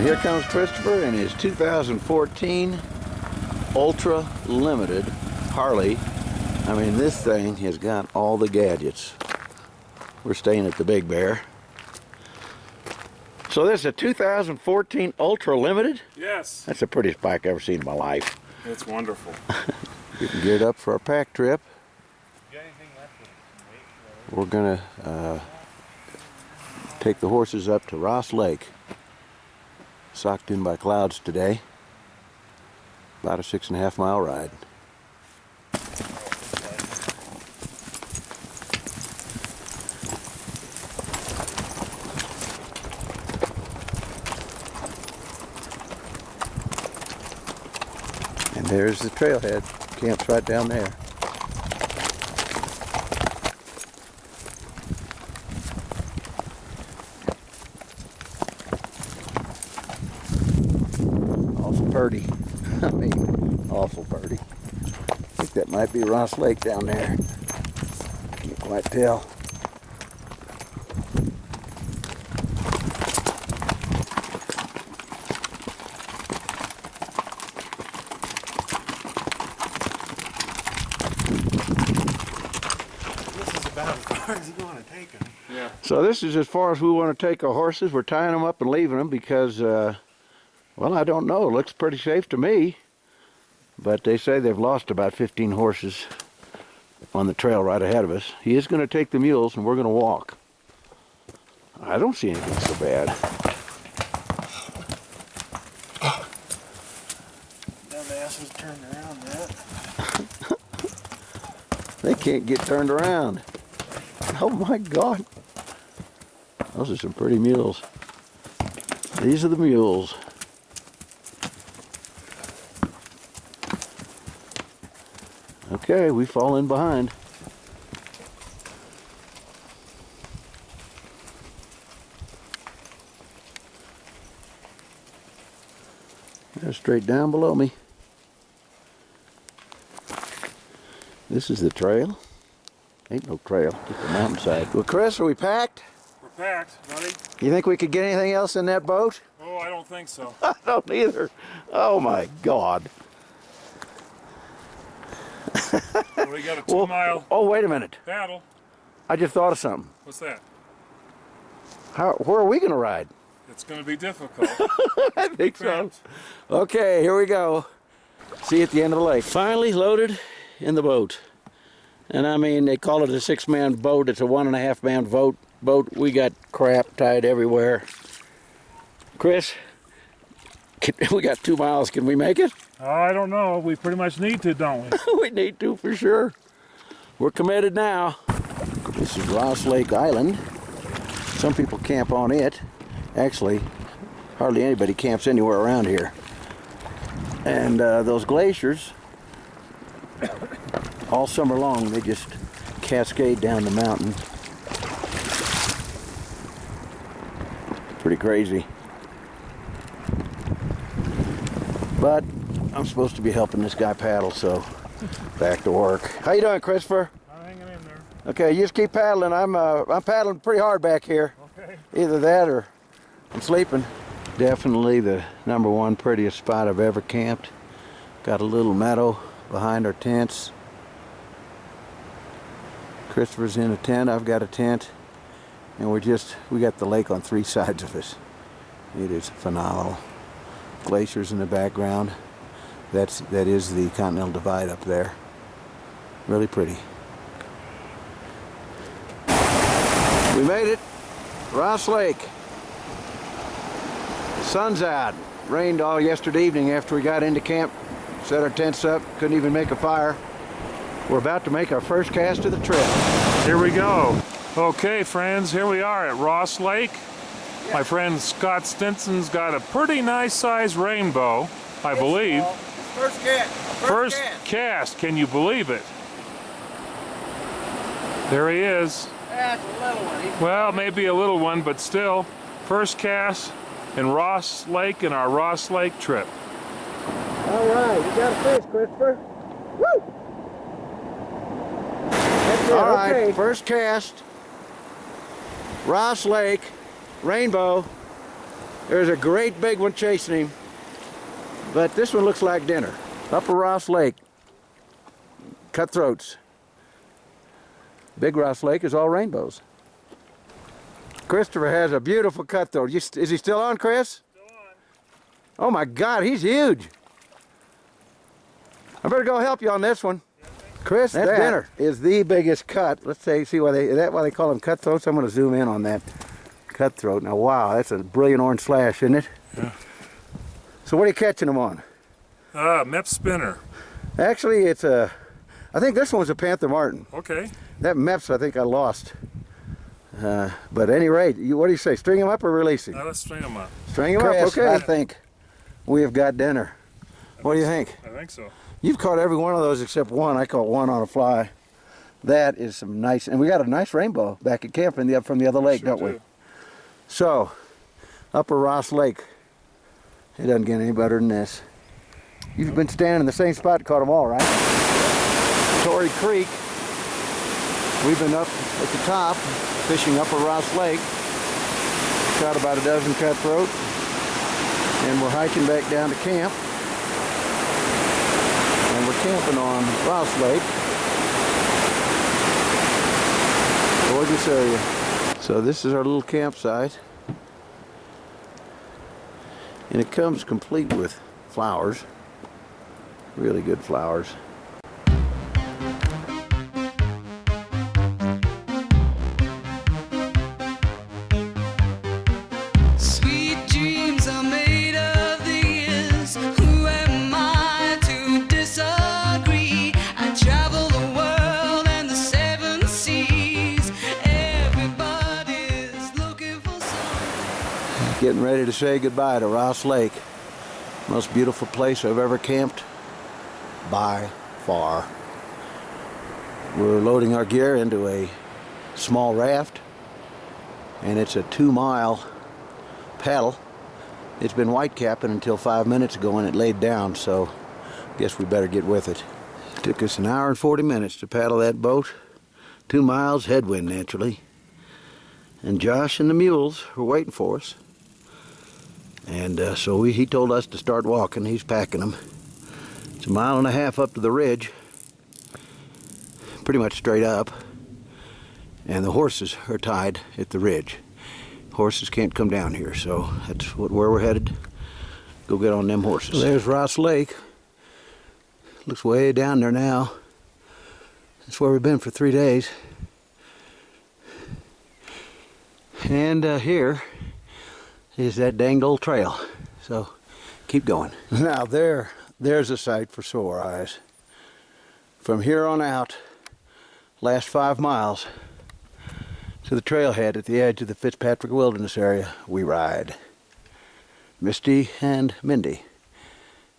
Here comes Christopher in his 2014 Ultra Limited Harley. I mean, this thing has got all the gadgets. We're staying at the Big Bear. So this is a 2014 Ultra Limited? Yes. That's the prettiest bike I've ever seen in my life. It's wonderful. Getting geared up for our pack trip. We're gonna take the horses up to Ross Lake. Socked in by clouds today. About a 6.5 mile ride. And there's the trailhead. Camp's right down there. Purdy. I mean, awful purdy. I think that might be Ross Lake down there. Can't quite tell. This is about as far as you want to take them. Yeah. So this is as far as we want to take our horses. We're tying them up and leaving them because well, I don't know. It looks pretty safe to me. But they say they've lost about 15 horses on the trail right ahead of us. He is going to take the mules and we're going to walk. I don't see anything so bad. Dumbasses turned around that. They can't get turned around. Oh my God. Those are some pretty mules. These are the mules. Okay, we fall in behind. They're straight down below me. This is the trail. Ain't no trail, just the mountainside. Well, Chris, are we packed? We're packed, buddy. You think we could get anything else in that boat? Oh, I don't think so. I don't either. Oh my God. Well, we got a 2-mile Oh, wait a minute. paddle. I just thought of something. What's that? Where are we going to ride? It's going to be difficult. I think so. Cramped. Okay, here we go. See you at the end of the lake. Finally loaded in the boat. And I mean, they call it a 6-man boat. It's a 1.5-man boat. We got crap tied everywhere. Chris, we got 2 miles. Can we make it? I don't know. We pretty much need to, don't we? We need to for sure. We're committed now. This is Ross Lake Island. Some people camp on it. Actually, hardly anybody camps anywhere around here. And those glaciers, all summer long, they just cascade down the mountain. Pretty crazy. But I'm supposed to be helping this guy paddle, so back to work. How you doing, Christopher? I'm hanging in there. Okay, you just keep paddling. I'm paddling pretty hard back here. Okay. Either that or I'm sleeping. Definitely the #1 prettiest spot I've ever camped. Got a little meadow behind our tents. Christopher's in a tent, I've got a tent. And we got the lake on 3 sides of us. It is phenomenal. Glaciers in the background. That is the Continental Divide up there. Really pretty. We made it. Ross Lake. The sun's out. Rained all yesterday evening after we got into camp. Set our tents up. Couldn't even make a fire. We're about to make our first cast of the trip. Here we go. Okay, friends, here we are at Ross Lake. My friend Scott Stinson's got a pretty nice sized rainbow, I believe. First cast. First cast, can you believe it? There he is. That's a little one. Well, maybe a little one, but still. First cast in Ross Lake in our Ross Lake trip. All right, we got a fish, Christopher. Woo! That's it. All right, okay. First cast. Ross Lake, rainbow. There's a great big one chasing him. But this one looks like dinner. Upper Ross Lake. Cutthroats. Big Ross Lake is all rainbows. Christopher has a beautiful cutthroat. Is he still on, Chris? Still on. Oh my God, he's huge. I better go help you on this one. Chris, that dinner is the biggest cut. Let's see why they call them cutthroats. I'm going to zoom in on that cutthroat. Now, wow, that's a brilliant orange slash, isn't it? Yeah. So what are you catching them on? Mep spinner. Actually, I think this one's a Panther Martin. Okay. That Meps, I think I lost. But at any rate, what do you say? String him up or release him? Let's string them up. String him up, okay. I think we have got dinner. What do you think? I think so. You've caught every one of those except one. I caught one on a fly. That is some nice, and we got a nice rainbow back at camp from the other lake, Sure don't we? do. So, Upper Ross Lake. It doesn't get any better than this. You've been standing in the same spot, caught them all, right? Torrey Creek. We've been up at the top, fishing Upper Ross Lake. Caught about a dozen cutthroat. And we're hiking back down to camp. And we're camping on Ross Lake. Gorgeous area. So this is our little campsite. And it comes complete with flowers. Really good flowers. Sweet dreams are made of these. Who am I to disagree? I travel the world and the seven seas. Everybody's looking for something. Getting ready to say goodbye to Ross Lake. Most beautiful place I've ever camped by far. We're loading our gear into a small raft, and it's a 2-mile paddle. It's been white capping until 5 minutes ago when it laid down, so guess we better get with it. It took us 1 hour and 40 minutes to paddle that boat. 2 miles, headwind naturally. And Josh and the mules were waiting for us. And so he told us to start walking. He's packing them. It's 1.5 miles up to the ridge, pretty much straight up. And the horses are tied at the ridge. Horses can't come down here, so that's where we're headed. Go get on them horses. So there's Ross Lake. Looks way down there now. That's where we've been for 3 days. And here is that danged old trail. So keep going. Now there's a sight for sore eyes. From here on out, last 5 miles to the trailhead at the edge of the Fitzpatrick Wilderness area, we ride. Misty and Mindy,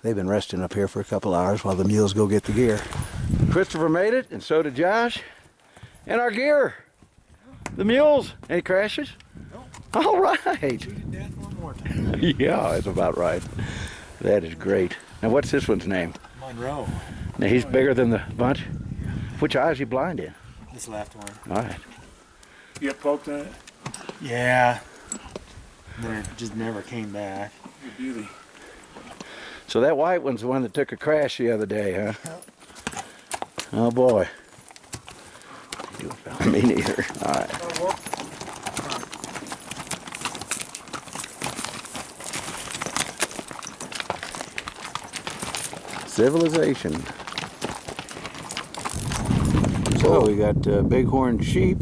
they've been resting up here for a couple hours while the mules go get the gear. Christopher made it, and so did Josh. And our gear. The mules. Any crashes? Nope. All right. Shoot to death one more time. Yeah, that's about right. That is great. Now what's this one's name? Monroe. Now he's bigger than the bunch? Which eye is he blind in? This left one. All right. You get poked in it? Yeah. Then it just never came back. Good beauty. So that white one's the one that took a crash the other day, huh? Oh boy. Me neither. All right. Civilization. So we got bighorn sheep,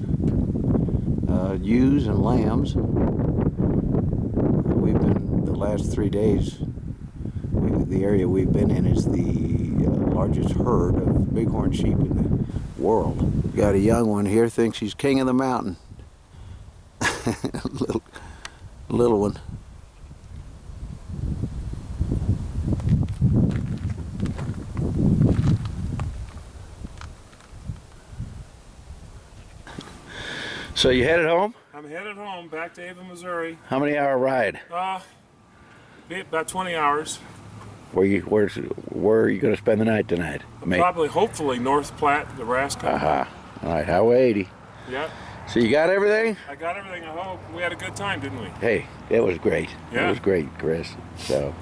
ewes and lambs. We've been, the last 3 days, the area we've been in is the largest herd of bighorn sheep in the world. Got a young one here, thinks he's king of the mountain. little one. So you headed home? I'm headed home, back to Ava, Missouri. How many hour ride? Be about 20 hours. Where are you going to spend the night tonight? Probably, hopefully, North Platte, Nebraska. All right, Highway 80. Yeah. So you got everything? I got everything, I hope. We had a good time, didn't we? Hey, it was great. Yeah. It was great, Chris. So.